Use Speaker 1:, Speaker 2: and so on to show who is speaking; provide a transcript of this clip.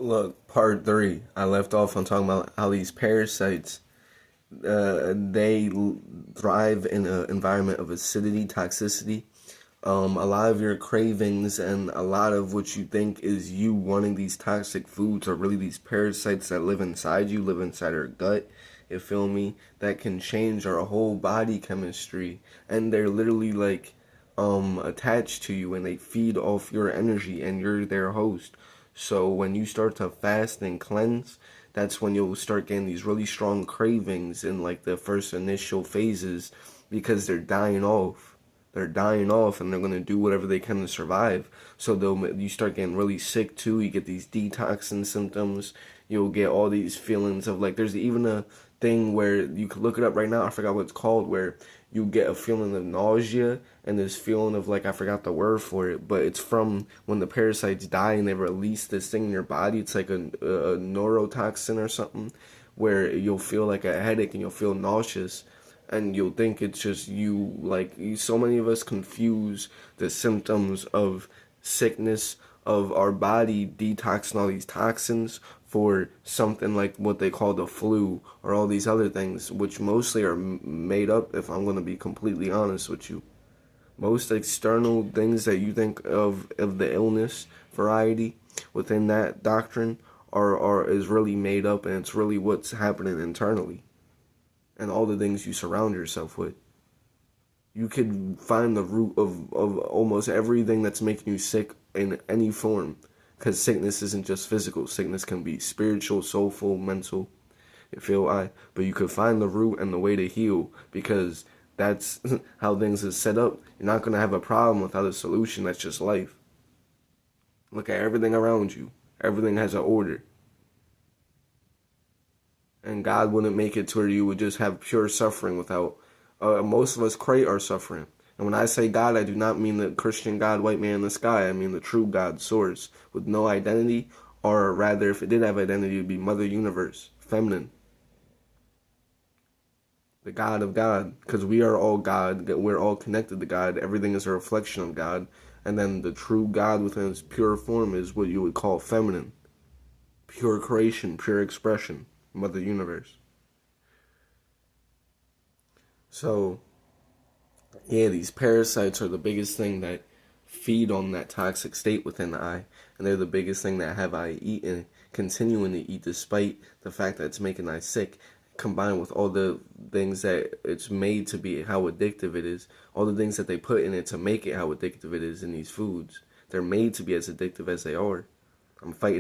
Speaker 1: Look, part three. I left off on talking about how these parasites, thrive in an environment of acidity, toxicity. A lot of your cravings and a lot of what you think is you wanting these toxic foods are really these parasites that live inside you, live inside our gut. You feel me? That can change our whole body chemistry, and they're literally like attached to you, and they feed off your energy, and you're their host. So when you start to fast and cleanse, that's when you'll start getting these really strong cravings in like the first initial phases, because they're dying off. They're dying off, and they're gonna do whatever they can to survive. So you start getting really sick too. You get these detoxing symptoms. You'll get all these feelings of like, there's even a thing where you could look it up right now. I forgot what it's called, where you get a feeling of nausea and this feeling of like, I forgot the word for it, but it's from when the parasites die and they release this thing in your body. It's like a neurotoxin or something, where you'll feel like a headache and you'll feel nauseous, and you'll think it's just you. Like, so many of us confuse the symptoms of sickness, of our body detoxing all these toxins, for something like what they call the flu or all these other things, which mostly are made up, if I'm going to be completely honest with you. Most external things that you think of the illness variety within that doctrine are is really made up, and it's really what's happening internally and all the things you surround yourself with. You could find the root of almost everything that's making you sick in any form. Because sickness isn't just physical. Sickness can be spiritual, soulful, mental. You feel I? But you could find the root and the way to heal, because that's how things are set up. You're not going to have a problem without a solution. That's just life. Look at everything around you. Everything has an order. And God wouldn't make it to where you would just have pure suffering without. Most of us create our suffering. And when I say God, I do not mean the Christian God, white man in the sky. I mean the true God, source, with no identity. Or rather, if it did have identity, it would be Mother Universe, feminine. The God of God. Because we are all God. We're all connected to God. Everything is a reflection of God. And then the true God within its pure form is what you would call feminine. Pure creation, pure expression. Mother Universe. So, yeah, these parasites are the biggest thing that feed on that toxic state within the eye. And they're the biggest thing that have I eaten, continuing to eat, despite the fact that it's making I sick, combined with all the things that it's made to be, how addictive it is, all the things that they put in it to make it how addictive it is in these foods. They're made to be as addictive as they are. I'm fighting